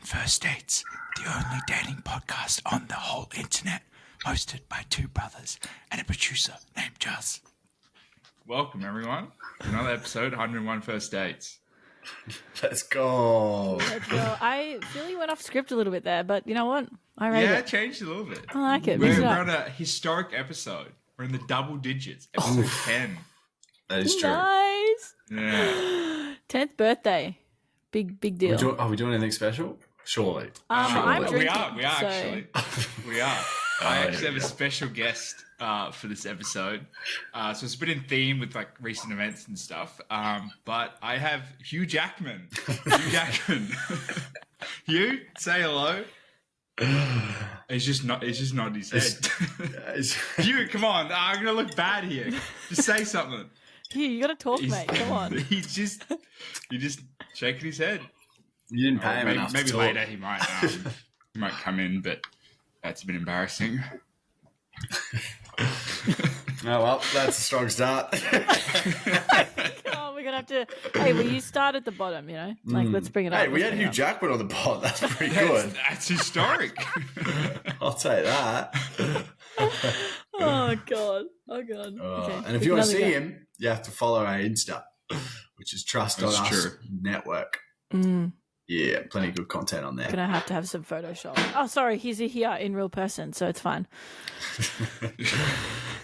First Dates, the only dating podcast on the whole internet, hosted by two brothers and a producer named Juz. Welcome, everyone, to another episode, 101 First Dates. Let's go. Let's go. I feel you went off script a little bit there, but you know what? I rate Yeah, it. it changed a little bit. I like it. Mix We're it up. on a historic episode. We're in the double digits, episode 10. That is true. Nice. Yeah. 10th birthday. Big deal. Are we doing anything special? Surely. I'm Surely. drinking. We are so- actually. We are. I actually have a special guest for this episode. So it's a bit in theme with like recent events and stuff. But I have Hugh Jackman. Hugh Jackman. Hugh, say hello. He's just not his head. Hugh, come on. I'm gonna look bad here. Just say something. Hugh, you got to talk, mate. Come on. He's just shaking his head. You didn't pay him enough. Maybe to talk. later he might come in, but that's a bit embarrassing. Oh well, that's a strong start. Oh, we're going to have to... Hey, well, you start at the bottom, you know? Like, let's bring it up. Hey, we Let's had bring Hugh it up. Jackman on the pod. That's pretty good. That's historic. I'll take that. Oh, God. Okay. And if you want to see him, you have to follow our Insta, which is Trust on That's Us true. Network. Mm, Yeah, plenty of good content on there. gonna have to have some Photoshop. Oh, sorry. He's here in real person, so it's fine.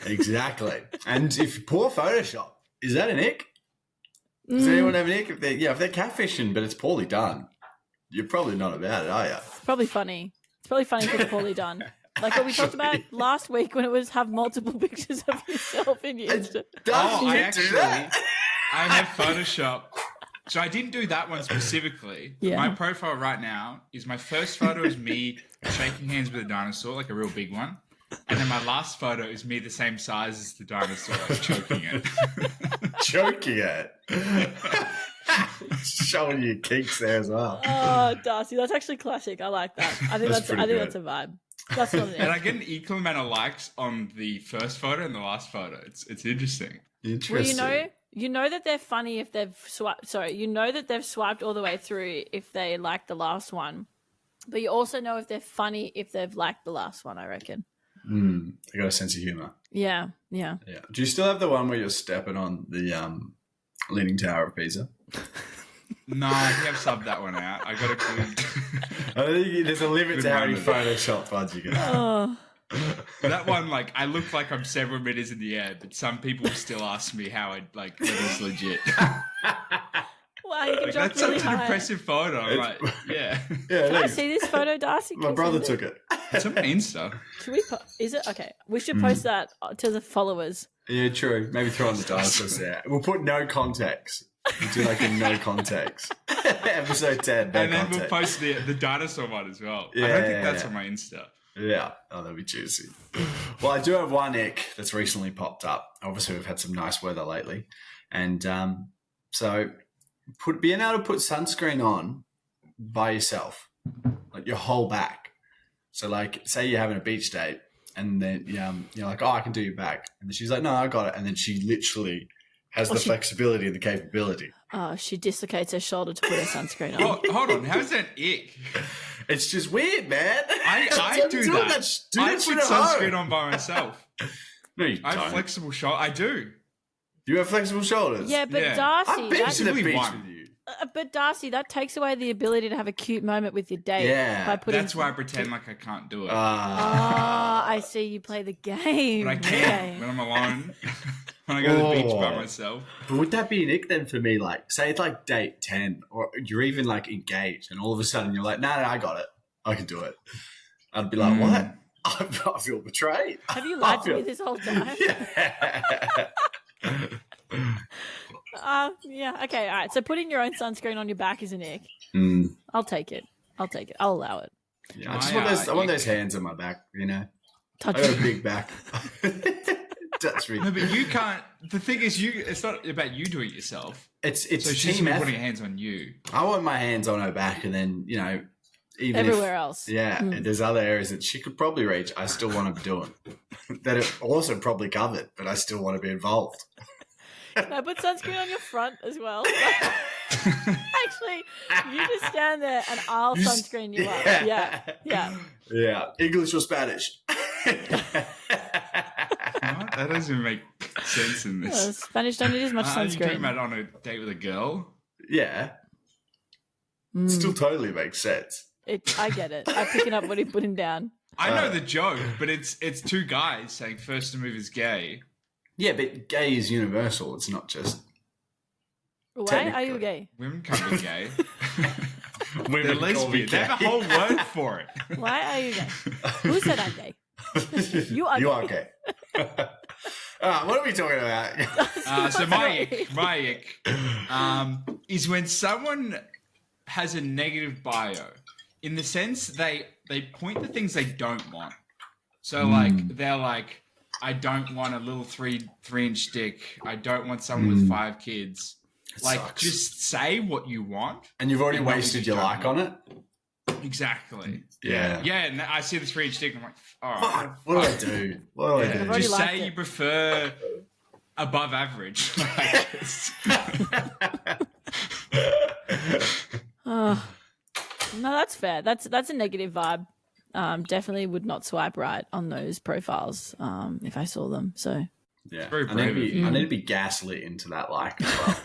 Exactly. And if poor Photoshop, is that an ick? Does anyone have an ick if they're catfishing, but it's poorly done? You're probably not about it, are you? It's probably funny. It's probably funny because it's poorly done. Like what we talked about last week when it was have multiple pictures of yourself in your Insta. I do that? have Photoshop. So I didn't do that one specifically. Yeah. My profile right now is my first photo is me shaking hands with a dinosaur, like a real big one. And then my last photo is me the same size as the dinosaur, like choking it. Choking it. Showing your kinks there as well. Oh, Darcy, that's actually classic. I like that. I think That's that's pretty that's a vibe. That's not And I it. get an equal amount of likes on the first photo and the last photo. It's interesting. Well, Interesting. you know that they're funny if they've swiped. Sorry, you know that they've swiped all the way through if they like the last one. But you also know if they're funny if they've liked the last one. I reckon. They got a sense of humour. Yeah. Yeah. Do you still have the one where you're stepping on the Leaning Tower of Pisa? No, I think I've subbed that one out. I got a good... I think there's a limit Good to how many moment. Photoshop pods you can have. Oh, That one, like, I look like I'm several meters in the air, but some people still ask me how it, like, whether it's legit. wow, you can Like, jump that's really such an high. impressive photo. I'm like, yeah. Yeah, Can I thanks. see this photo, Darcy? My Can you brother send took it. It's on my Insta. Should we? Is it okay? We should post that to the followers. Yeah, true. Maybe throw on the dinosaurs there. We'll put no context. We'll do like a no context. Episode 10, no And then context. we'll post the dinosaur one as well. I Yeah, don't think that's yeah. on my Insta. Yeah. Oh, that'd be juicy. Well, I do have one ick that's recently popped up. Obviously, we've had some nice weather lately. And so being able to put sunscreen on by yourself, like your whole back. So, like, say you're having a beach date and then you're like, oh, I can do your back. And then she's like, no, I got it. And then she literally has the flexibility and the capability. She dislocates her shoulder to put her sunscreen on. Oh, hold on. How's that ick? It's just weird, man. I do that. Do I that put shit at sunscreen home. on by myself. No, you I have don't. flexible shoulder. I do. You have flexible shoulders? Yeah, but Yeah. Darcy, I've been to the Basically beach one. with you. but Darcy, that takes away the ability to have a cute moment with your date. Yeah. by putting. That's why I pretend like I can't do it. Ah, I see. You play the game. but I Okay. can when I'm alone. When I go to the beach by Oh. myself. But would that be an ick then for me? Like, say it's like date 10 or you're even like engaged and all of a sudden you're like, no, I got it. I can do it. I'd be like, what? I feel betrayed. Have you lied to me this whole time? Yeah. Yeah. Okay. All right. So putting your own sunscreen on your back is an ick. Mm, I'll take it. I'll allow it. yeah, I just My, want I want ick- those hands on my back, you know. Touch I got a it. big back. Touch me. No, but you can't. The thing is, it's not about you doing it yourself. It's So she's team putting effort. her hands on you. I want my hands on her back, and then even Everywhere if, else. Yeah, Mm. and there's other areas that she could probably reach. I still want to be doing that are also probably covered, but I still want to be involved. Can I put sunscreen on your front as well? Actually, you just stand there and I'll sunscreen you up. Yeah. Yeah. English or Spanish? What? That doesn't make sense in this. Spanish don't need as much Are you talking sunscreen. about on a date with a girl? Yeah. Still totally makes sense. I get it. I'm picking up what he's putting down. I know the joke, but it's two guys saying first to move is gay. Yeah, but gay is universal. It's not just Why are you gay? Women can't be gay. women They're call me lesbian. They have a gay. whole word for it. Why are you gay? Who said I'm gay? You are gay. What are we talking about? So my ick is when someone has a negative bio, in the sense they point to things they don't want. So like they're like, I don't want a little 3-inch dick. I don't want someone with 5 kids. Like, sucks. just say what you want. And you've already And not wasted what your you like don't on it? Exactly. Yeah. Yeah, and I see the 3-inch dick and I'm like, all right. Fuck, what do I do? What do I I've do? already Just liked say it. you prefer above average. Like, just- No, that's fair. That's a negative vibe. Definitely would not swipe right on those profiles if I saw them. So Yeah. very I need, to brave of be, I need to be gaslit into that like as well.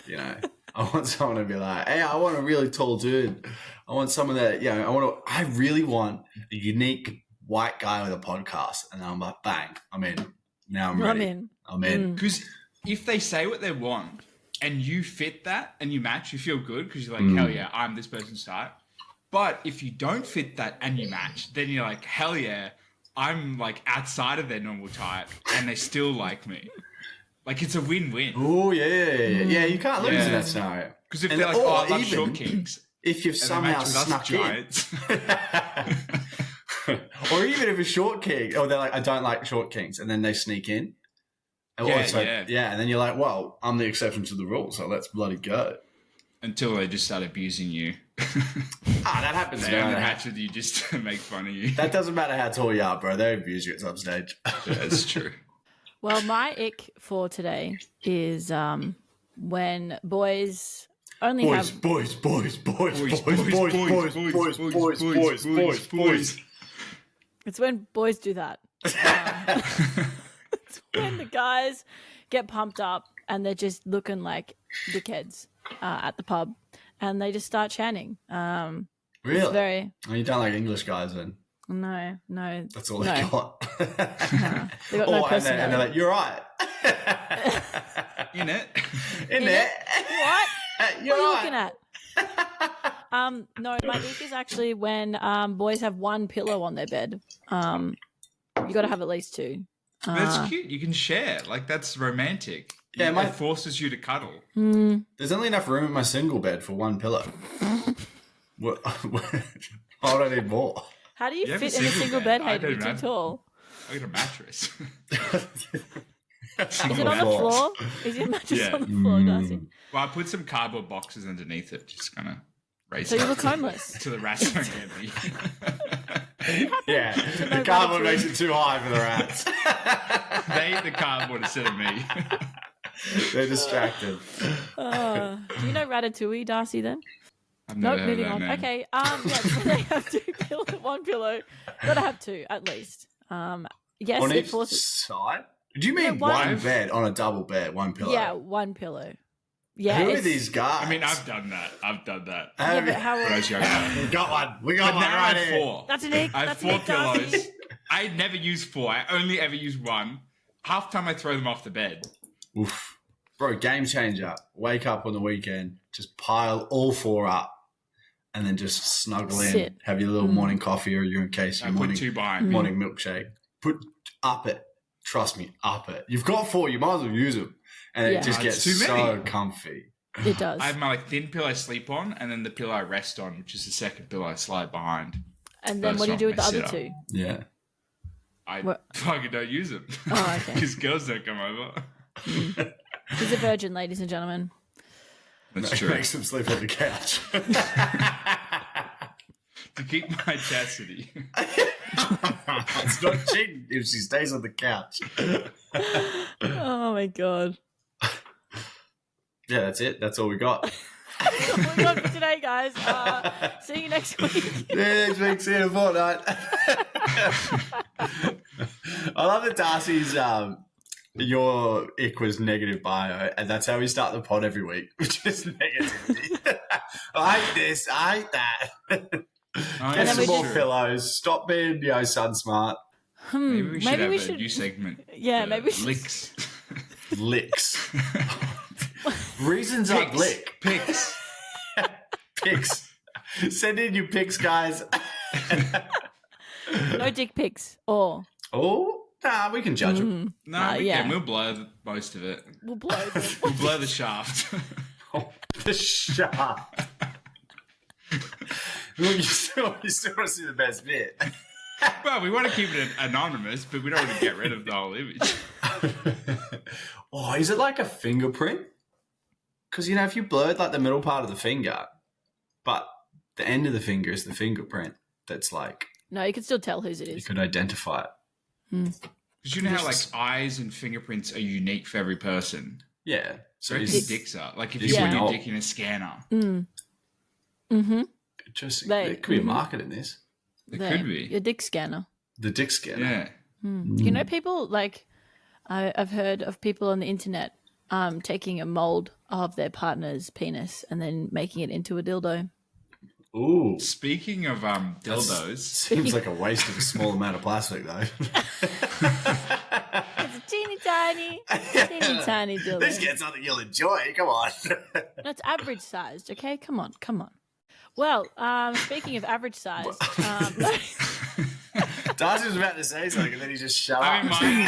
You know, I want someone to be like, hey, I want a really tall dude. I want someone that, you know, I really want a unique white guy with a podcast. And then I'm like, bang, I'm in. Now I'm ready. in. I'm in. Because if they say what they want and you fit that and you match, you feel good because you're like, hell yeah, I'm this person's type. But if you don't fit that and you match, then you're like, hell yeah, I'm like outside of their normal type and they still like me. Like, it's a win-win. Oh, yeah. Yeah, you can't lose in Yeah. that scenario. Because if And- they're like, or oh, I love even short kings, If you've and they somehow match with us snuck in. giants. Or even if a short king, or they're like, I don't like short kings, and then they sneak in. And Yeah, yeah. and then you're like, well, I'm the exception to the rule, so let's bloody go. Until they just start abusing you. That happens. They No, only no. match with you just to make fun of you. That doesn't matter how tall you are, bro. They abuse you at some stage. That's true. Well, my ick for today is when boys only have. Boys. It's when boys do that. It's when the guys get pumped up and they're just looking like dickheads at the pub, and they just start chanting. It's Really? very Oh, you don't like English guys then? no. That's all no. they got. They got no and they're personality. like, you're right. In it. In there. What? You're What are you right. looking at? No, my ick is actually when boys have one pillow on their bed. You got to have at least 2. That's cute. You can share. Like, that's romantic. Yeah, It forces you to cuddle. There's only enough room in my single bed for one pillow. What? Why would I need more? How do you You have fit a in a single single bed. bed? I Hayden, you're don't too have- tall. I got a mattress. Is it on the floor? Is your mattress Yeah. on the floor, Darcy? Well, I put some cardboard boxes underneath it, just kind of raise So it you look homeless. so the rats don't get me. Yeah, no the cardboard ratatouille. makes it too high for the rats. They eat the cardboard instead of me. They're distracted. Do you know Ratatouille, Darcy? Then I've never nope. heard Moving that on. name. Okay. Yeah. So they have 2 pillow, one pillow. Gotta have 2 at least. Yes, On it each forces. side? Do you mean Yeah, one one- bed on a double bed, one pillow? Yeah, one pillow. Yeah. Who are it's- these guys? I mean, I've done that. Yeah, Have but you- how? When I was younger. We got one. We got But one now I right have here. 4. That's an ick. I have That's 4 an ick, Darcy. pillows. I never use 4. I only ever use 1. Half the time I throw them off the bed. Oof. Bro, game changer. Wake up on the weekend, just pile all 4 up, and then just snuggle in. Sit. Have your little morning coffee or your in case I your put morning 2 behind me. morning milkshake. Put up it. Trust me, up it. You've got 4. You might as well use them, and Yeah. it just Oh, gets it's too so many. comfy. It does. I have my thin pillow I sleep on, and then the pillow I rest on, which is the second pillow I slide behind. And then First what do you one, do with the I other sit 2? Yeah. I What- fucking don't use them. Oh, okay. Because girls don't come over. He's a virgin, ladies and gentlemen. That's It true. makes them sleep on the couch. To keep my chastity. It's not cheating if she stays on the couch. Oh my god. Yeah, that's it. That's all we got. That's all we got for today, guys. See you next week. Yeah, next week. See you in a fortnight. I love that Darcy's your ick was negative bio, and that's how we start the pod every week, which is negativity. I hate this. I hate that. Get some more pillows. Stop being, sun smart. Maybe we should have a new segment. Yeah, maybe we should. Licks. Licks. Reasons are lick. Picks. Pics. Send in your pics, guys. No dick pics. Or. Oh, nah, we can judge them. No, we yeah. can. We'll blur most of it. We'll blow them. We'll blur the shaft. Oh, the shaft. Well, you still want to see the best bit. Well, we want to keep it anonymous, but we don't want to get rid of the whole image. Oh, is it like a fingerprint? Because, if you blurred like the middle part of the finger, but the end of the finger is the fingerprint, that's like... No, you can still tell whose it You is. could identify it. Because you know how eyes and fingerprints are unique for every person? Yeah. So So it's dicks are. Like if you Yeah. put your dick in a scanner, Mm-hmm. interesting. They- There could be a market in this. it could be. Your dick scanner. The dick scanner. Yeah. You know, people I've heard of people on the internet taking a mold of their partner's penis and then making it into a dildo. Ooh. Speaking of dildos, Seems like a waste of a small amount of plastic, though. It's a teeny tiny dildo. Let's get something you'll enjoy. Come on. That's average sized, okay? Come on. Well, speaking of average sized, Darcy was about to say something, and then he just shut I up. mean,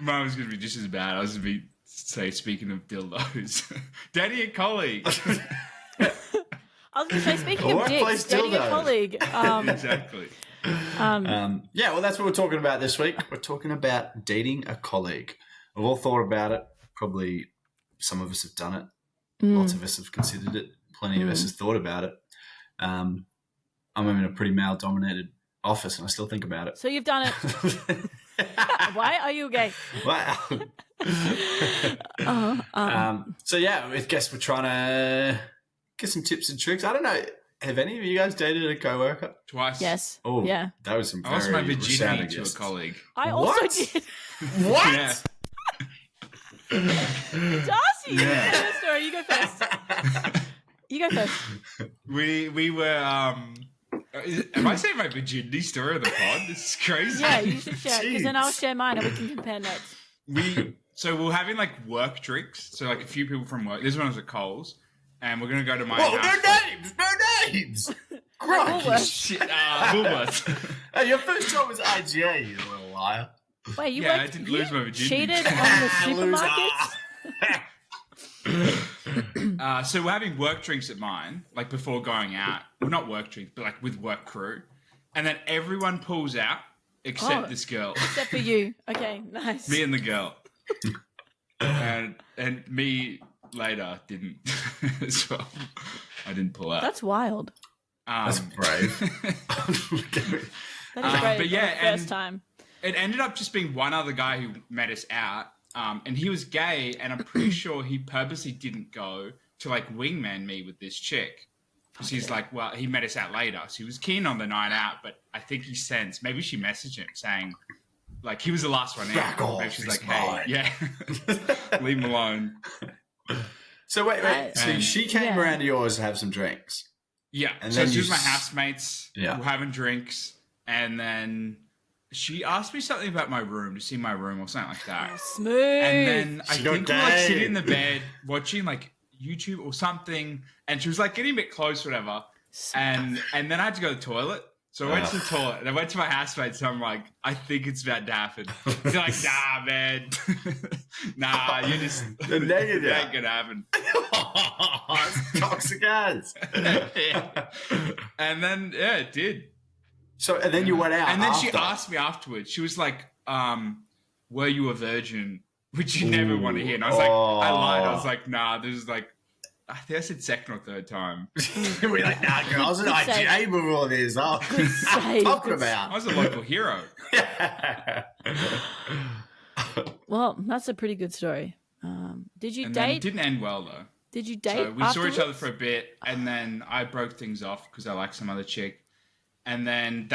mine was going to be just as bad. I was going to say, speaking of dildos, Danny, a colleague. I was going to say, speaking A of workplace dicks, dating a dildo. colleague. Exactly. Yeah, well, that's what we're talking about this week. We're talking about dating a colleague. We've all thought about it. Probably some of us have done it. Lots of us have considered it. Plenty of us have thought about it. I'm in a pretty male-dominated office, and I still think about it. So you've done it. Why are you gay? Wow. So yeah, I guess we're trying to get some tips and tricks. I don't know. Have any of you guys dated a coworker? Twice. Yes. Oh, yeah. That was some I lost very my virginity resounding to a yeses. colleague. I also What? did. What? Yeah. Darcy, you go first, story. You go first. You go first. We were am I saying my virginity story on the pod? This is crazy. Yeah, you should share because then I'll Jeez. share mine and we can compare notes. we were having work drinks. So a few people from work. This one was at Coles, and we're gonna go to my Whoa, house. no names! Crikey. Woolworths. Shit, Woolworths. Hey, your first job was IGA, you little liar. Wait, you Yeah, I worked, didn't you lose my virginity. cheated on the Loser. supermarkets? So we're having work drinks at mine, before going out. Well, not work drinks, but with work crew. And then everyone pulls out except Oh. this girl. Except for you. Okay, nice. Me and the girl. and me later didn't as well. I didn't pull out. That's wild. That's brave. That is great. but yeah, for the first and- time. It ended up just being one other guy who met us out. And he was gay, and I'm pretty sure he purposely didn't go to wingman me with this chick. Because he's he met us out later. So he was keen on the night out, but I think he sensed, maybe she messaged him saying, he was the last one Back out. off, Maybe she's he's like, hey, mine. yeah, leave him alone. So wait. So And- she came Yeah. around to yours to have some drinks. Yeah, And so then she you was my s- housemates. Yeah. We're having drinks, and then she asked me something about my room, to see my room or something like that. Smooth. And then I She got think we were sitting in the game. bed watching YouTube or something, and she was getting a bit close, whatever. And then I had to go to the toilet. So I went to the toilet and I went to my housemates and I'm like, I think it's about to happen. They're like, nah, man. Nah, you just The negative. it ain't gonna happen. It's toxic as. Yeah. And then it did. So and then you went out. And then she after. asked me afterwards, she was like, were you a virgin? Which you never want to hear. And I was like, I lied. I was like, nah, this is I think I said second or third time. We're like, nah, girl, I was an Good save. IGA before this. Oh, save, talking good I about. was a local hero. Well, that's a pretty good story. Did you And then it date? didn't end well though. Did you date? So we saw each afterwards? other for a bit, and then I broke things off because I liked some other chick. And then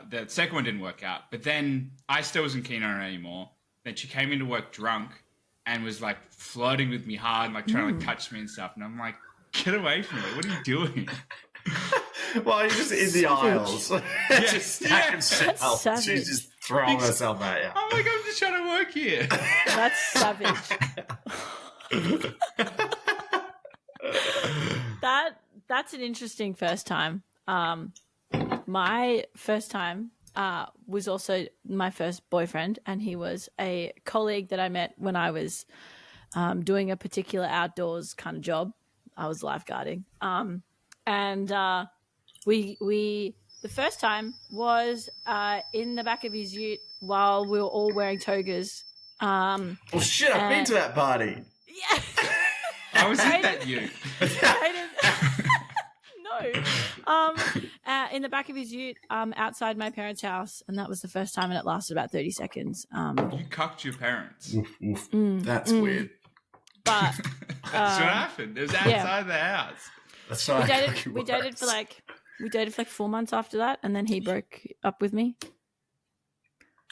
the second one didn't work out. But then I still wasn't keen on her anymore. Then she came into work drunk and was like flirting with me hard, and like trying to like touch me and stuff. And I'm like, get away from me! What are you doing? Well, you're just in the aisles. Just stacking shelves. savage. She's just throwing herself at you. I'm like, I'm just trying to work here. That's savage. That's an interesting first time. My first time was also my first boyfriend, and he was a colleague that I met when I was doing a particular outdoors kind of job. I was lifeguarding, and we the first time was in the back of his ute while we were all wearing togas. Oh shit! I've been to that party. Yeah. I was in that you. No. In the back of his ute, outside my parents' house, and that was the first time, and it lasted about 30 seconds. You cucked your parents. Oof, oof. That's weird. But That's what happened. It was outside the house. That's we not how dated. cooking We dated works. for like 4 months after that, and then he broke up with me.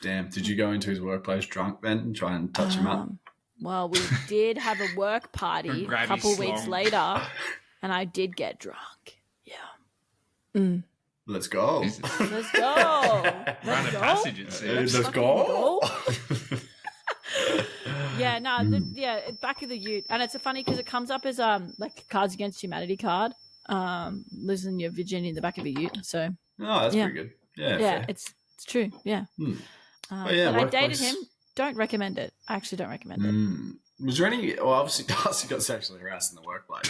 Damn. Did you go into his workplace drunk then and try and touch him up? Well, we did have a work party a Grab couple his weeks slong. later, and I did get drunk. Yeah. Let's go. Jesus. Let's go. Rite Let's of go. passage, it seems. Let's go. Yeah, no, back of the ute, and it's funny because it comes up as like Cards Against Humanity card, losing your virginity in the back of a ute. So Oh, that's Yeah. pretty good. Yeah. yeah, fair. it's true. Yeah, Hmm. Yeah, but I dated workplace. him. Don't recommend it. I actually don't recommend it. Mm. Was there any? Well, obviously, Darcy got sexually harassed in the workplace.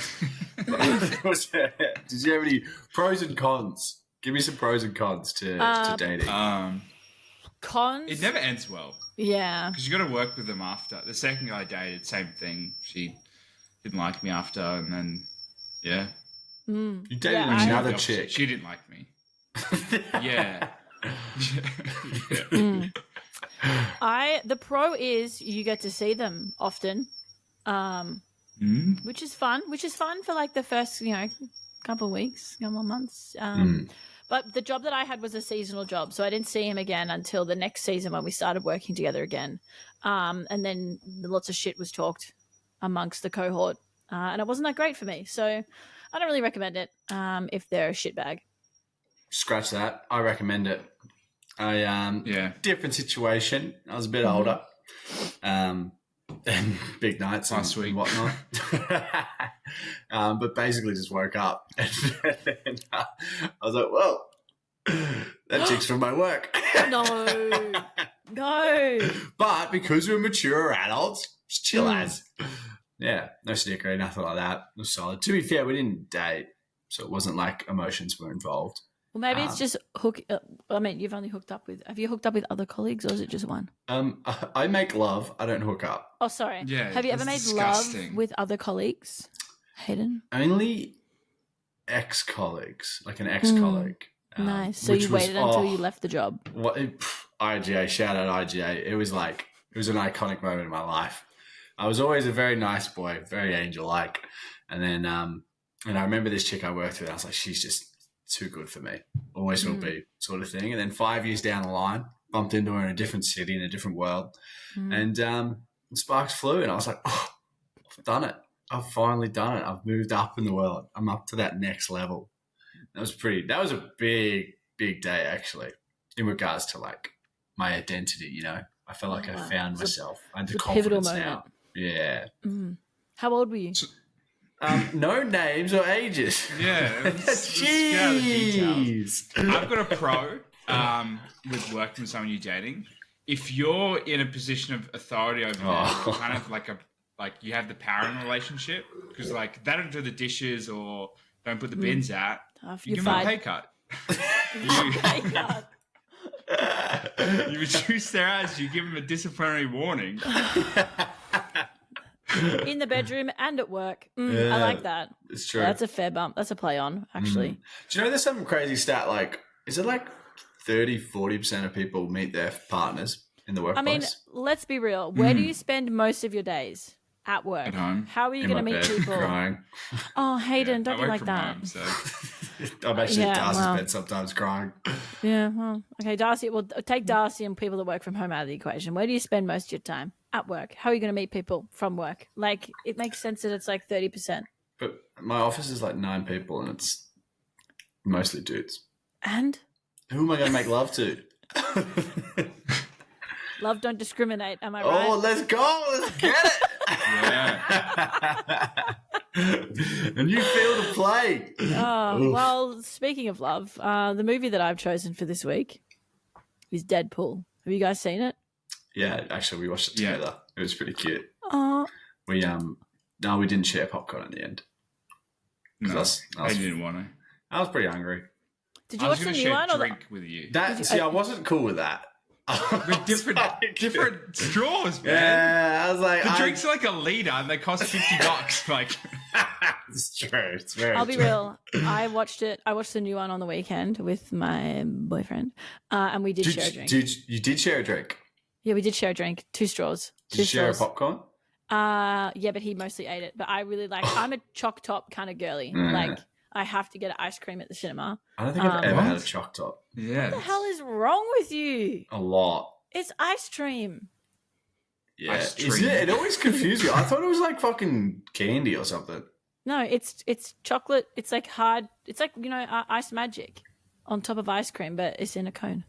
Did you have any pros and cons? Give me some pros and cons to dating. Cons. It never ends well Yeah. because you got to work with them after. The second guy I dated, same thing. She didn't like me after, and then yeah, Mm. You dated Yeah, another The opposite. chick. She didn't like me. Yeah. Yeah. Mm. The pro is you get to see them often, Mm. which is fun. Which is fun for like the first couple of weeks, couple of months. But the job that I had was a seasonal job, so I didn't see him again until the next season when we started working together again. And then lots of shit was talked amongst the cohort, and it wasn't that great for me. So I don't really recommend it if they're a shitbag. Scratch that. I recommend it. Yeah. Different situation. I was a bit older. And big nights Last and week. whatnot. But basically just woke up. And then, I was like, well, that chick's from my work. No. But because we're mature adults, just chill Mm. as. Yeah, no snickery, nothing like that. It was solid. To be fair, we didn't date, so it wasn't like emotions were involved. Well, maybe it's just I mean, you've only hooked up with. Have you hooked up with other colleagues, or is it just one? I make love. I don't hook up. Oh, sorry. Yeah, Have you ever made that's love disgusting. with other colleagues, Hayden? Only ex-colleagues, like an ex-colleague. Nice. So which you was- waited until you left the job. What, IGA, shout out IGA. It was an iconic moment in my life. I was always a very nice boy, very angel-like. And then, and I remember this chick I worked with, I was like, she's just too good for me. Always will be, sort of thing. And then 5 years down the line, bumped into her in a different city, in a different world. And sparks flew, and I was like, oh, I've done it. I've finally done it. I've moved up in the world. I'm up to that next level. That was a big, big day, actually, in regards to like my identity, I felt like I Wow. found It's a- myself. I had the it's a pivotal confidence moment. now. Yeah. How old were you? No names or ages. Yeah. let's get out of the details. Jeez. I've got a pro with working with someone you're dating. If you're in a position of authority over them, Oh. kind of like you have the power in the relationship, because like they don't do the dishes or don't put the bins out, Tough. you You're give them a fired. pay cut. Pay cut. You reduce their hours, you give them a disciplinary warning. In the bedroom and at work. I Yeah. like that. It's true. That's a fair bump. That's a play on, actually. Do you know there's some crazy stat, like, is it like 30-40% of people meet their partners in the I workplace? mean, let's be real. Where do you spend most of your days? at work. At home. How are you In going my to meet bed, people? crying. Oh, Hayden, I don't be work like from that. home, so I'm actually Yeah, at Darcy's well. bed sometimes crying. Yeah, well, okay, Darcy. Well, take Darcy and people that work from home out of the equation. Where do you spend most of your time? At work. How are you going to meet people from work? Like, it makes sense that it's like 30%. But my office is like 9 people and it's mostly dudes. And Who am I going to make love to? love don't discriminate. Am I right? Oh, let's go. Let's get it. yeah. A new field of play. Oh, well, speaking of love, the movie that I've chosen for this week is Deadpool. Have you guys seen it? Yeah, actually, we watched it Yeah. together. It was pretty cute. Oh, We no, we didn't share popcorn in the end. No, That's- I didn't want to. I was pretty hungry. did you I was watch the going to new share one? a Or the... drink with you. I wasn't cool with that. With different straws, man. Yeah, I was like, The drinks are like a liter and they cost $50. Like, It's true. It's very. I'll be true. real. I watched it. I watched the new one on the weekend with my boyfriend, and we did share a drink. You did share a drink. Yeah, we did share a drink. 2 straws. Did 2 you share a straws. popcorn? Yeah, but he mostly ate it. But I really like. I'm a choc top kind of girly. Mm. Like, I have to get ice cream at the cinema. I don't think I've ever What? had a choc top. yeah. What the hell is wrong with you? A lot. It's ice cream. Yeah, Is Ice it? cream. It always confused me. I thought it was like fucking candy or something. No, it's chocolate. It's like hard. It's like, ice magic on top of ice cream, but it's in a cone.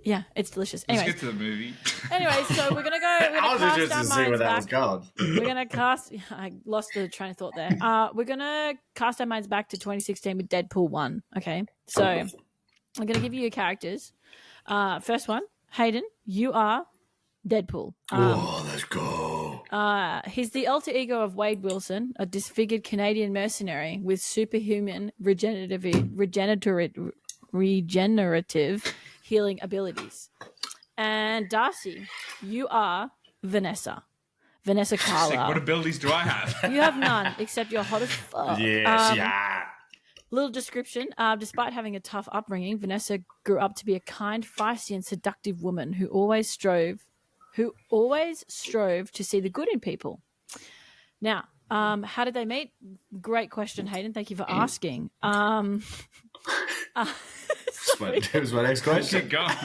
Yeah, it's delicious. Let's Anyways, get to the movie. so we're gonna go. We're I gonna was cast interested our to see where minds that was back. going. We're gonna cast. I lost the train of thought there. We're gonna cast our minds back to 2016 with Deadpool 1. Okay, so I'm gonna give you your characters. First one, Hayden. You are Deadpool. Oh, let's go. He's the alter ego of Wade Wilson, a disfigured Canadian mercenary with superhuman regenerative healing abilities. And Darcy, you are Vanessa. Vanessa It's like, Carla. what abilities do I have? You have none except you're hot as fuck. Yes, yeah. Little description. Despite having a tough upbringing, Vanessa grew up to be a kind, feisty, and seductive woman who always strove to see the good in people. Now, how did they meet? Great question, Hayden. Thank you for asking. It was my next question. Keep going.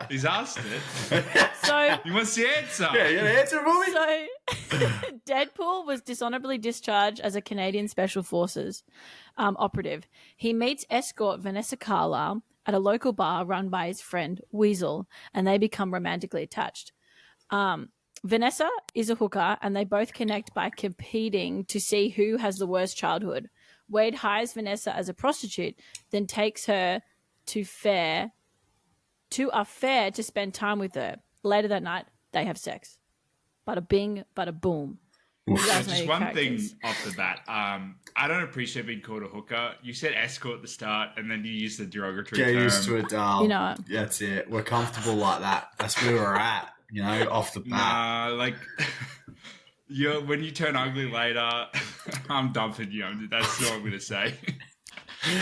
He's asked it. So, He wants the answer. Yeah, you gonna answer for me? So, Deadpool was dishonorably discharged as a Canadian Special Forces operative. He meets escort Vanessa Carlisle at a local bar run by his friend Weasel, and they become romantically attached. Vanessa is a hooker, and they both connect by competing to see who has the worst childhood. Wade hires Vanessa as a prostitute, then takes her to a fair to spend time with her. Later that night, they have sex. Bada bing, bada boom. You guys know Just your one characters. thing off the bat. I don't appreciate being called a hooker. You said escort at the start, and then you used the derogatory Get term. used to it, Dal. You know it. That's it. We're comfortable like that. That's where we're at, off the bat. Nah, like when you turn ugly later, I'm dumping you. That's all I'm gonna say.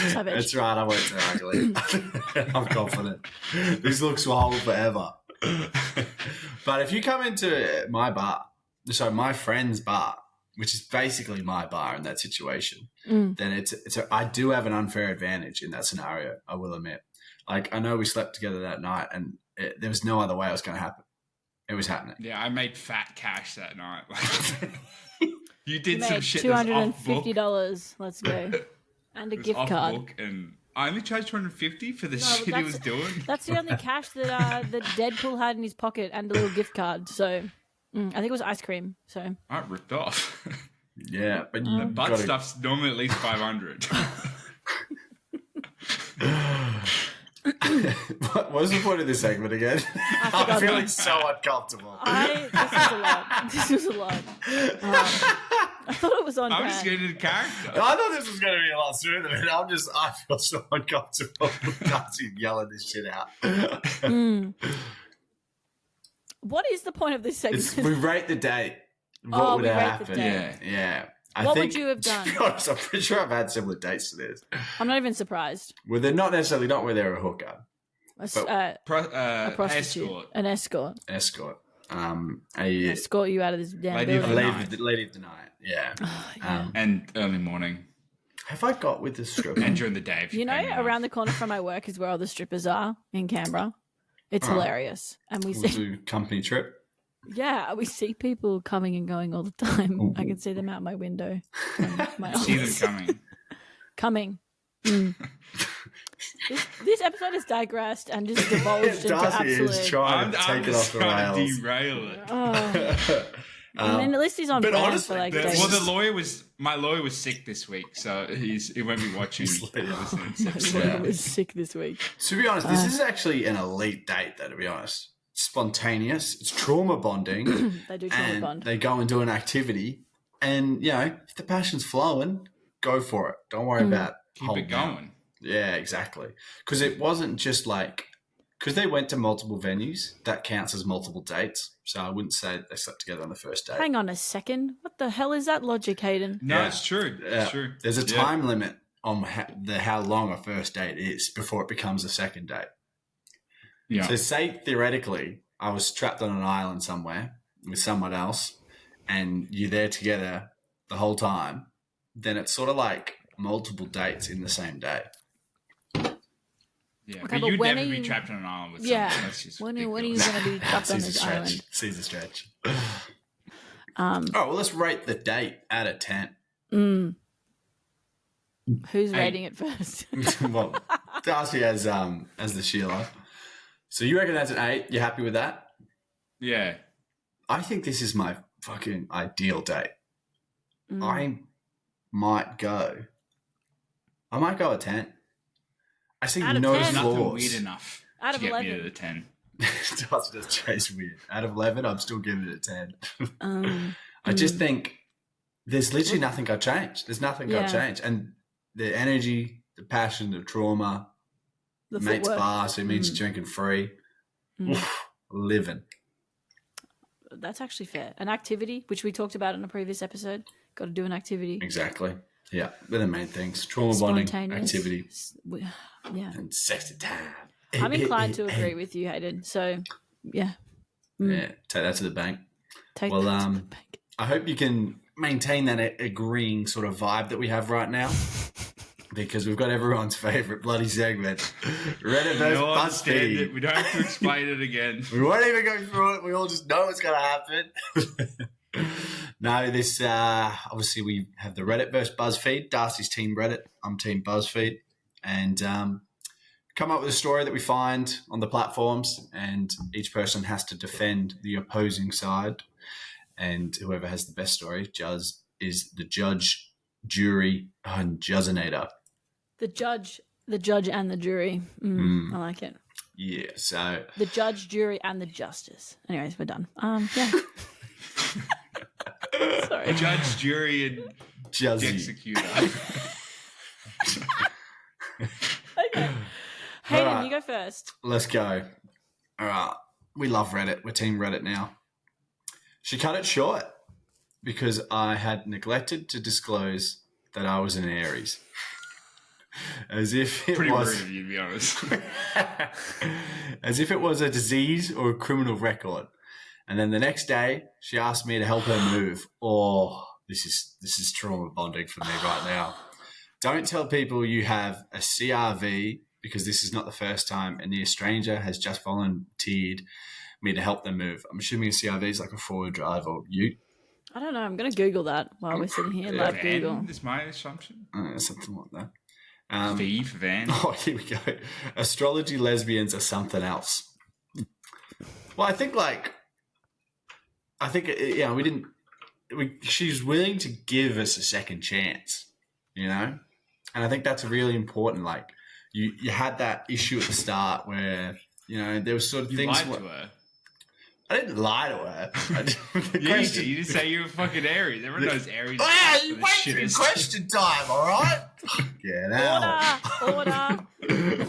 Savage. That's right, I won't turn ugly. I'm confident. This looks will hold forever. But if you come into my bar, so my friend's bar, which is basically my bar in that situation, then I do have an unfair advantage in that scenario, I will admit. Like, I know we slept together that night and there was no other way it was going to happen. It was happening. Yeah, I made fat cash that night. Like, you did You some made shit that's off book. $250. Let's go. And a It was gift off card. book, and I only charged $250 for the No, shit he that's- was doing. That's the only cash that Deadpool had in his pocket, and a little gift card. So I think it was ice cream. So I ripped off. Yeah, but The you butt gotta- stuff's normally at least 500. What was the point of this segment again? I'm forgot feeling that. so uncomfortable. This was a lot. I thought it was on I'm just brand. getting into character. I thought this was going to be a lot smoother, but I feel so uncomfortable with Darcy yelling this shit out. What is the point of this segment? We rate the date. What Oh, would we have rate the happened? date. Yeah. What would you have To done? be honest, I'm pretty sure I've had similar dates to this. I'm not even surprised. Where they're not necessarily not where they're a hooker, A But- prostitute, Escort. an escort. escort. a Escort you out of this damn Lady of the building. Night. lady of the night. Yeah. Yeah. And early morning. Have I got with the strip? And during the day. If You know, pay me around the enough. corner from my work is where all the strippers are in Canberra. It's hilarious. And we We'll see, do company trip. yeah, we see people coming and going all the time. I can see them out my window. From my See them office. coming. Coming. Mm. This episode has digressed and just divulged into Darcy is absolute. trying to take it off just the trying to rails. derail it. Oh. I mean, at least he's on but brand honestly, for like the- days. Well, my lawyer was sick this week, so he won't be watching. listening to this episode. I was sick this week. To be honest, this is actually an elite date, though, to be honest. Spontaneous. It's trauma bonding. They do trauma and bond. they go and do an activity. And, you know, if the passion's flowing, go for it. Don't worry about Keep holding it out. going. Yeah, exactly. Because it wasn't just like, because they went to multiple venues, that counts as multiple dates. So I wouldn't say they slept together on the first date. Hang on a second. What the hell is that logic, Hayden? No, Yeah. it's true. Yeah. It's true. There's a Yeah. time limit on how long a first date is before it becomes a second date. Yeah. So say theoretically, I was trapped on an island somewhere with someone else and you're there together the whole time, then it's sort of like multiple dates in the same day. Yeah, Okay, but but you'd when never are be you- trapped on an island with Yeah. someone. That's just When are you ridiculous. going to be trapped on Sees the this stretch. island? Sees the stretch. Um, Oh, well, let's rate the date out of 10. who's Hey. rating it first? Well, Darcy as the Sheila. So you reckon that's an 8? You happy with that? Yeah. I think this is my fucking ideal date. Mm. I might go a 10. I see Out of no 10? Nothing flaws. weird enough Out to of get 11. me to the 10. Darcy does chase weird. Out of 11, I'm still giving it a 10. Um, I just think there's literally nothing I'd change. There's nothing Yeah. I'd change. And the energy, the passion, the trauma, the mate's footwork. bar, so it means drinking free. Oof, living. That's actually fair. An activity, which we talked about in a previous episode. Got to do an activity. Exactly. Yeah, they're the main things. Trauma bonding, Spontaneous. activity, Yeah. and sexy time. I'm inclined to agree with you, Hayden. So, yeah. Yeah, take that to the bank. Take Well, that to the bank. I hope you can maintain that agreeing sort of vibe that we have right now. Because we've got everyone's favourite bloody segment. Reddit versus We all understand BuzzFeed. it. We don't have to explain it again. We won't even go through it. We all just know it's going to happen. No, this obviously we have the Reddit versus BuzzFeed. Darcy's team Reddit. I'm team BuzzFeed. And come up with a story that we find on the platforms, and each person has to defend the opposing side. And whoever has the best story is the judge, jury, and juzzinator. The judge, and the jury. I like it. Yeah, so The judge, jury, and the justice. Anyways, we're done. Yeah. Sorry. Judge, jury, and Juzzy. executor. Okay. Hayden, Alright. you go first. Let's go. All right. We love Reddit. We're team Reddit now. She cut it short because I had neglected to disclose that I was an Aries. As if it Pretty was rude of you, to be honest. as if it was a disease or a criminal record. And then the next day, she asked me to help her move. Oh, this is trauma bonding for me right now. Don't tell people you have a CRV because this is not the first time a near stranger has just volunteered me to help them move. I'm assuming a CRV is like a four-wheel drive or ute. I don't know. I'm going to Google that while we're sitting here. Live Google. Van is my assumption. Something like that. V for van. Oh, here we go. Astrology lesbians are something else. Well, I think she's willing to give us a second chance, you know? And I think that's really important. Like, you had that issue at the start where, you know, there was sort of You things. lied to her. I didn't lie to her. The Yeah, question- you just say you're a fucking Aries. Everyone knows Aries. Oh, yeah, are you the wait for shittest. question time, all right? Get out. Order.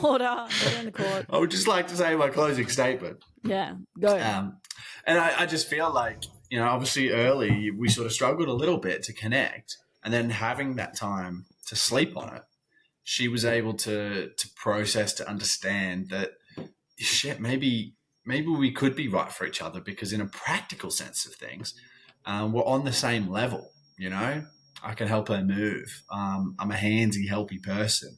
Order in the court. I would just like to say my closing statement. Yeah, go. And I just feel like, you know, obviously early we sort of struggled a little bit to connect, and then having that time to sleep on it, she was able to process, to understand that shit, maybe maybe we could be right for each other because in a practical sense of things, we're on the same level, you know? I can help her move. I'm a handsy, helpy person.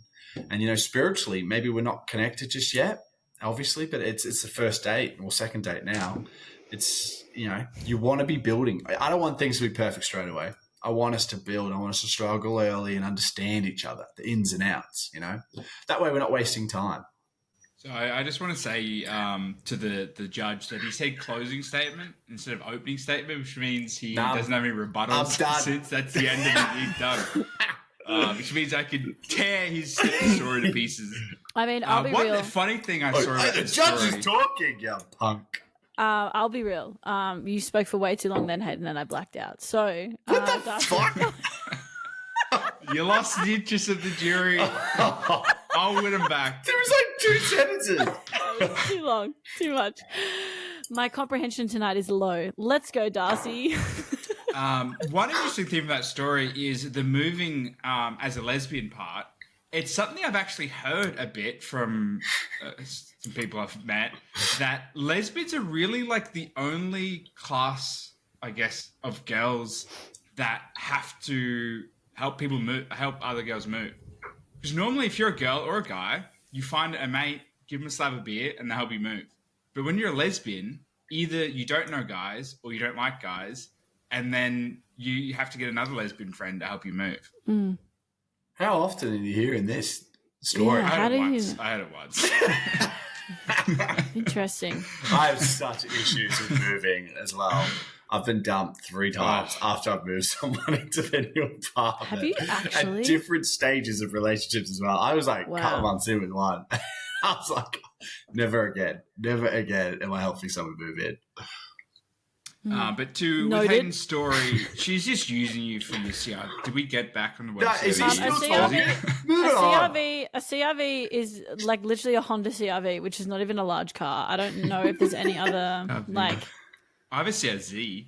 And, you know, spiritually, maybe we're not connected just yet, obviously, but it's the first date or second date now. It's, you know, you want to be building. I don't want things to be perfect straight away. I want us to build. I want us to struggle early and understand each other, the ins and outs, you know. That way we're not wasting time. So I just want to say to the judge that he said closing statement instead of opening statement, which means he doesn't have any rebuttals. I'm done. Since that's the end of it. He's done. Which means I could tear his story to pieces. I mean, I'll be real. One funny thing I saw about The this judge story. is talking, you punk. I'll be real. You spoke for way too long then, Hayden, and I blacked out. So What the Darcy- fuck? You lost the interest of the jury. I'll win him back. There was like 2 sentences. Too long. Too much. My comprehension tonight is low. Let's go, Darcy. One interesting thing from that story is the moving as a lesbian part. It's something I've actually heard a bit from some people I've met, that lesbians are really like the only class, I guess, of girls that have to help people move, help other girls move. Because normally if you're a girl or a guy, you find a mate, give them a slab of beer, and they'll help you move. But when you're a lesbian, either you don't know guys or you don't like guys, and then you have to get another lesbian friend to help you move. How often are you hearing this story? Yeah. I How had do it you- once. I had it once. Interesting. I have such issues with moving as well. I've been dumped 3 times after I've moved someone into their new apartment. Have you actually? At different stages of relationships as well. I was like a couple Wow. months in with one. I was like, never again am I helping someone move in. But with Noted. Hayden's story, she's just using you for your CR. Did we get back on the That is website? still a talking. CRV Moving on. A CRV is like literally a Honda CRV, which is not even a large car. I don't know if there's any other like. I have a CRZ.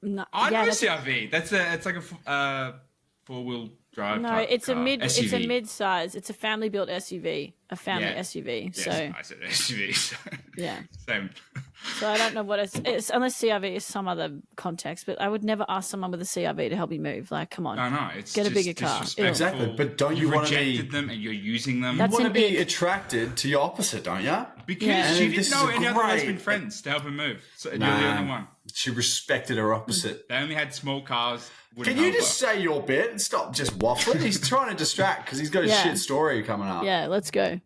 No, I know yeah, a that's- CRV. It's like a 4-wheel drive. no, type it's a car. mid. It's a SUV. mid-size. It's a family-built SUV. A family Yeah. SUV. Yes, So I said SUV. So. yeah. Same. So I don't know what it's unless CRV is some other context. But I would never ask someone with a CRV to help me move. Like, come on. No, it's Get a just bigger car. disrespectful. Ew. Exactly, but don't you You've wanna be- rejected them and you're using them? You That's want to an be ick. attracted to your opposite, don't you? Because Yeah. she And this didn't know is any other great. lesbian friends to help her move. So you're the Nah. only one. She respected her opposite. They only had small cars. wouldn't Can you help just her. say your bit and stop just waffling? He's trying to distract because he's got a Yeah. shit story coming up. Yeah, let's go.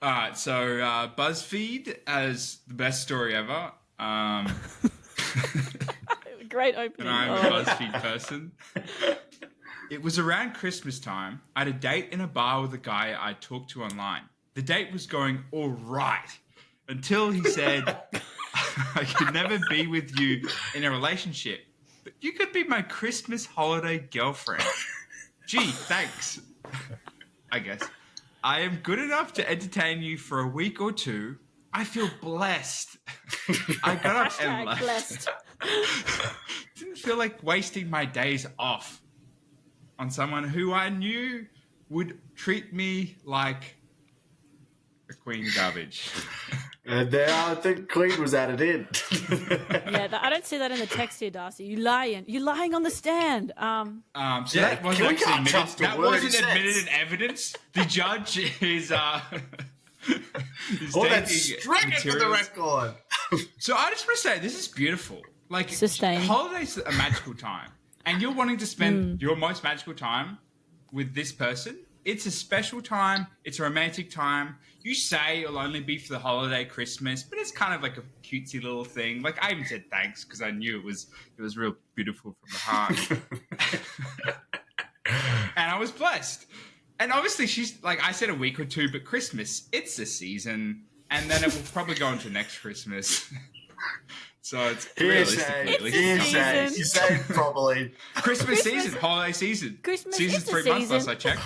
All right, so BuzzFeed as the best story ever. Great opening. And I'm Oh. a BuzzFeed person. It was around Christmas time. I had a date in a bar with a guy I talked to online. The date was going all right until he said, I could never be with you in a relationship, but you could be my Christmas holiday girlfriend. Gee, thanks. I guess. I am good enough to entertain you for a week or two. I feel blessed. I got up and Hashtag left. blessed. Didn't feel like wasting my days off on someone who I knew would treat me like a queen garbage. And there, I think Queen was added in. Yeah, I don't see that in the text here, Darcy. You lying. You lying on the stand. So Yeah, that wasn't we actually can't admitted. trust a That word he wasn't admitted says. in evidence. The judge is is Oh, that's taking stricken for the materials. record. So I just want to say this is beautiful. Like Sustained. holidays are a magical time, and you're wanting to spend your most magical time with this person. It's a special time. It's a romantic time. You say it'll only be for the holiday, Christmas, but it's kind of like a cutesy little thing. Like I even said thanks because I knew it was real beautiful from the heart, and I was blessed. And obviously, she's like I said a week or two, but Christmas, it's the season, and then it will probably go into next Christmas. So it's realistically at least season. You say it probably. Christmas season, holiday season. Christmas, Season's it's a 3 months. season. Last I checked.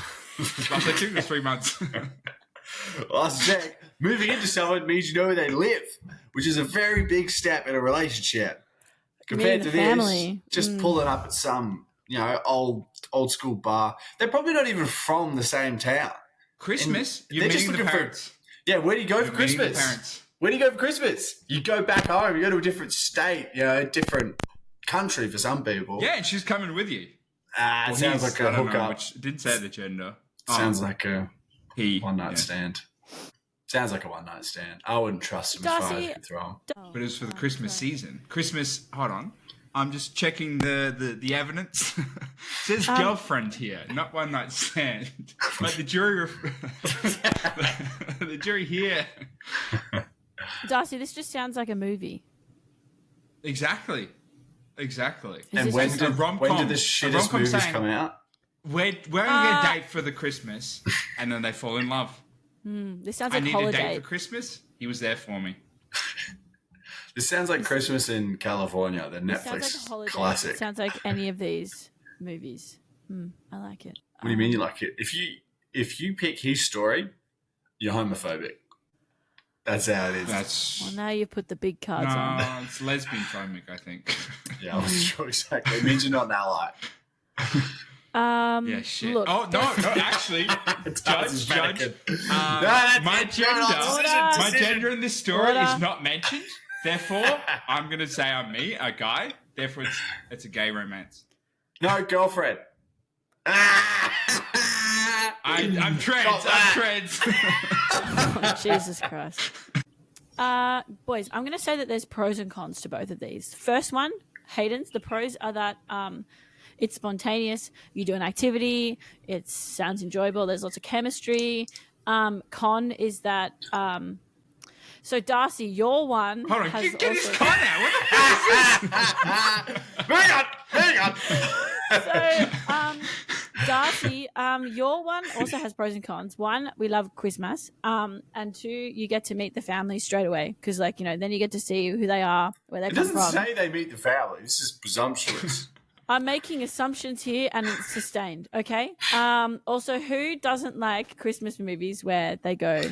Last I checked, it was 3 months. Last check. Moving into someone means you know where they live, which is a very big step in a relationship. Compared to Meeting a family. this, just pulling up at some, old school bar. They're probably not even from the same town. Christmas, And you're they're just meeting the looking for- parents. Yeah, where do you go for You're meeting the Christmas? parents. Where do you go for Christmas? You go back home. You go to a different state. Different country for some people. Yeah, and she's coming with you. It sounds like a hookup. Which didn't say the gender. Sounds like a he one-night stand. Sounds like a one-night stand. I wouldn't trust him as far as I could throw him. But it was for the Christmas season. Christmas. Hold on. I'm just checking the evidence. It says girlfriend here, not one night stand. But the jury, the jury here. Darcy, this just sounds like a movie. Exactly. And when did the shittest movies come out? We're going to get a date for the Christmas, and then they fall in love. This sounds like I need holiday. a date for Christmas. He was there for me. This sounds like Christmas in California, the Netflix classic. It sounds like any of these movies. I like it. What do you mean you like it? If you pick his story, you're homophobic. That's how it is. Well, now you put the big cards on. No, it's lesbian phobic, I think. Yeah, I was sure exactly. It means you're not an ally. Yeah, shit. Look, no, actually, judge. My gender in this story is not mentioned. Therefore, I'm going to say I'm me, a guy. Therefore, it's a gay romance. No, girlfriend. I'm trans. Oh, Jesus Christ. Boys, I'm going to say that there's pros and cons to both of these. First one, Hayden's. The pros are that it's spontaneous. You do an activity. It sounds enjoyable. There's lots of chemistry. Con is that... So, Darcy, your one Hold on, has get his also... con out. What the fuck is this? Hang on. So, Darcy, your one also has pros and cons. One, we love Christmas. And two, you get to meet the family straight away because, then you get to see who they are, where they come from. It doesn't say they meet the family. This is presumptuous. I'm making assumptions here and it's sustained, okay? Also, who doesn't like Christmas movies where they go...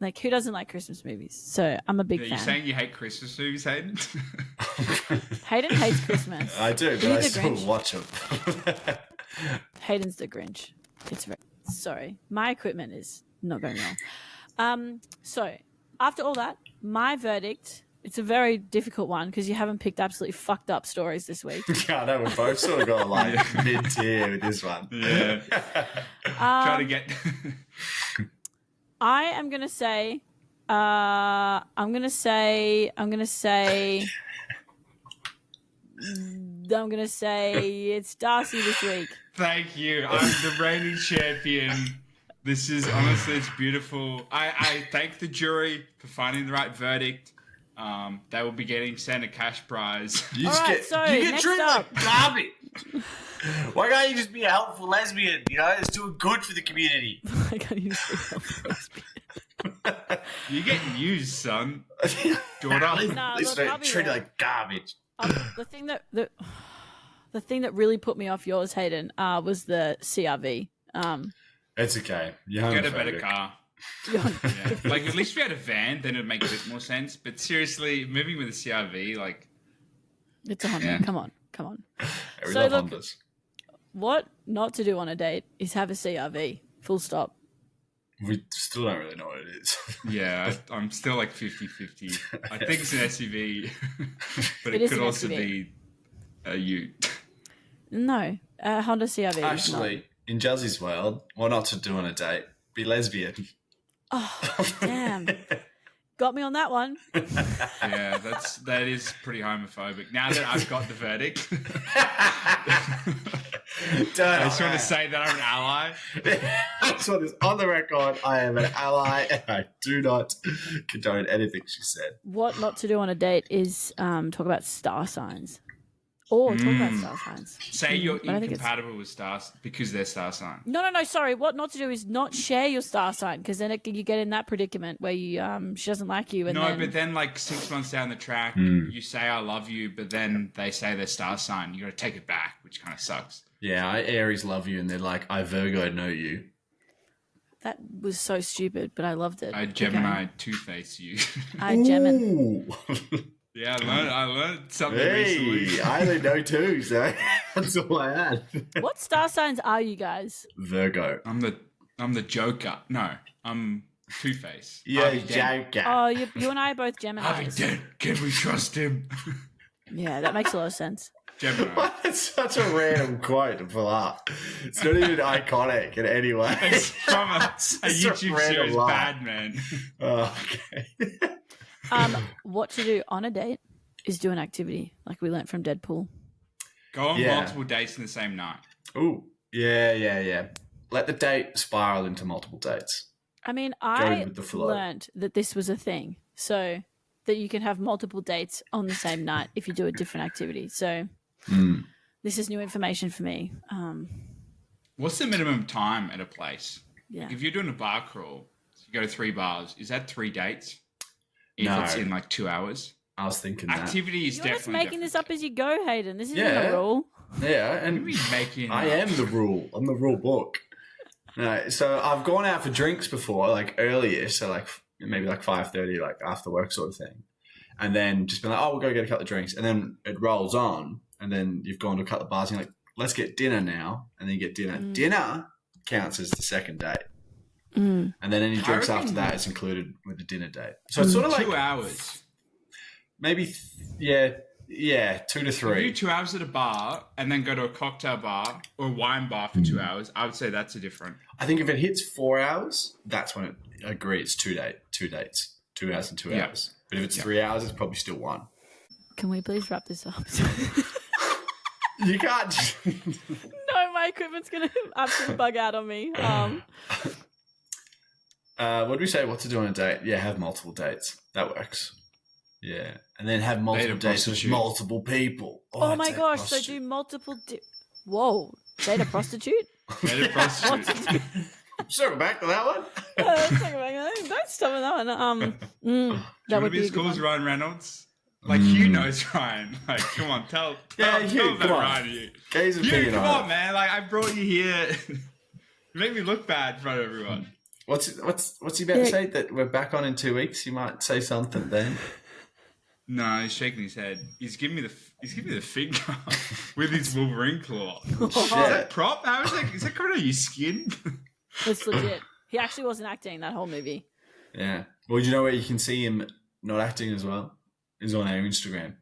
Like, who doesn't like Christmas movies? So I'm a big fan. You're saying you hate Christmas movies, Hayden? Hayden hates Christmas. I do, but I still watch them. Hayden's the Grinch. Sorry. My equipment is not going well. So after all that, my verdict, it's a very difficult one because you haven't picked absolutely fucked up stories this week. Yeah, I know. We've both sort of got mid-tier with this one. Yeah. Try to get... I am gonna say, it's Darcy this week. Thank you. I'm the reigning champion. This is honestly, it's beautiful. I thank the jury for finding the right verdict. They will be getting sent a cash prize. You get treated like garbage. Why can't you just be a helpful lesbian? It's doing good for the community. Why can't you just be a helpful lesbian? You're getting used, son. Daughter. Treated like garbage. The thing that really put me off yours, Hayden, was the CRV. It's okay. Get a better car. Yeah. Like, at least if you had a van, then it'd make a bit more sense. But seriously, moving with a CRV, like... It's a Honda. Yeah. Come on. We love Hondas. What not to do on a date is have a CRV. Full stop. We still don't really know what it is. Yeah, I'm still like 50-50. I think it's an SUV, but it could also be a Ute. No, Honda CRV. Actually, in Jazzy's world, what not to do on a date? Be lesbian. Oh, damn. Got me on that one. Yeah, that is pretty homophobic. Now that I've got the verdict, I just want to say that I'm an ally. I just want this on the record. I am an ally, and I do not condone anything she said. What not to do on a date is talk about star signs. Or talk about star signs. Say you're incompatible with stars because they're star sign. No. Sorry. What not to do is not share your star sign because then you get in that predicament where you she doesn't like you. But then like 6 months down the track, you say I love you, but then they say they're star sign. You got to take it back, which kind of sucks. Yeah, I Aries love you, and they're like, I Virgo know you. That was so stupid, but I loved it. I Gemini two-face you. I Gemini. Yeah, I learned something recently. I only know two, so that's all I had. What star signs are you guys? Virgo. I'm the Joker. No, I'm Two-Face. You're Harvey Dent. joking. Oh, you and I are both Harvey Geminis. Dent, can we trust him? Yeah, that makes a lot of sense. Gemini. That's such a random quote to pull up. It's not even iconic in any way. It's from a It's just YouTube random series, line. Bad Men. Oh, okay. What to do on a date is do an activity, like we learnt from Deadpool. Go on Yeah. multiple dates in the same night. Ooh, yeah. Let the date spiral into multiple dates. I mean, I with the flow. learnt that this was a thing, so that you can have multiple dates on the same night if you do a different activity. So this is new information for me. What's the minimum time at a place? Yeah. If you're doing a bar crawl, you go to 3 bars. Is that 3 dates? If No. it's in like 2 hours? I was thinking that. Activity is You're just definitely making this up as you go, Hayden. This isn't Yeah. a rule. Yeah, What and are we making I up? am the rule. I'm the rule book. No, so I've gone out for drinks before, like earlier, so like maybe like 5:30, like after work sort of thing, and then just been like, oh, we'll go get a couple of drinks, and then it rolls on, and then you've gone to a couple of bars, and you're like, let's get dinner now, and then you get dinner. Dinner counts as the second date, and then any drinks reckon- after that is included with the dinner date. So it's sort of like 2 hours. maybe, yeah, 2 to If you do 3. 2 hours at a bar and then go to a cocktail bar or a wine bar for 2 hours, I would say that's a different. I think if it hits 4 hours, that's when I agree it's 2 dates, 2 hours and 2 Yeah. hours. But if it's 3 hours, it's probably still 1. Can we please wrap this up? You can't. No, my equipment's going to absolutely bug out on me. What do we say? What to do on a date? Yeah, have multiple dates. That works. Yeah, and then have multiple Date a dates with prostitute. multiple people. Oh my date gosh, so prostitute. do multiple... Whoa, date a prostitute? Date a prostitute. Circle back to that one. Don't stop with that one. That would be a as good cool as one. Ryan Reynolds. Like Hugh knows Ryan. Like, come on, tell Hugh, that come on. Ryan. You. Gaze Hugh, opinion come on on, it. man. Like, I brought you here. You make me look bad in front of everyone. What's he about to say? That we're back on in 2 weeks. You might say something then. No, he's shaking his head. He's giving me the finger with his Wolverine claw. Is Yeah. that prop? How is that? Is that coming out of your skin? It's legit. He actually wasn't acting that whole movie. Yeah. Well, do you know where you can see him not acting as well? Is on our Instagram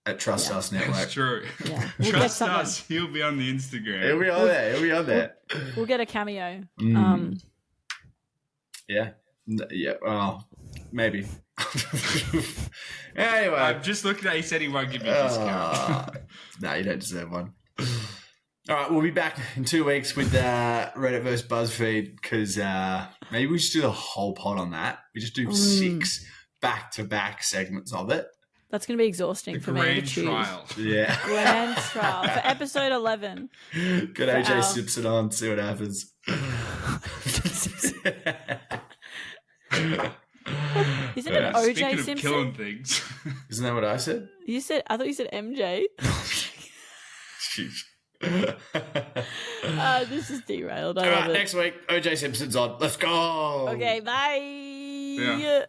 at Trust Us Network. That's true. Yeah. We'll get Trust something. us, he'll be on the Instagram. He'll be on there. He'll be on there. We'll get a cameo. Yeah. Yeah. Well, maybe. Anyway. I'm just looking at. He said he won't give me a discount. No, you don't deserve one. All right, we'll be back in 2 weeks with Reddit versus BuzzFeed because maybe we just do the whole pod on that. We just do 6 back-to-back segments of it. That's going to be exhausting The for me to grand choose. trial. Yeah. Grand trial for episode 11. Get AJ our- Simpson on, see what happens. Isn't it Speaking OJ of Simpson? killing things, Isn't that what I said? I thought you said MJ. Jeez. This is derailed. I All love right, it. next week, OJ Simpson's on. Let's go. Okay, bye. Yeah.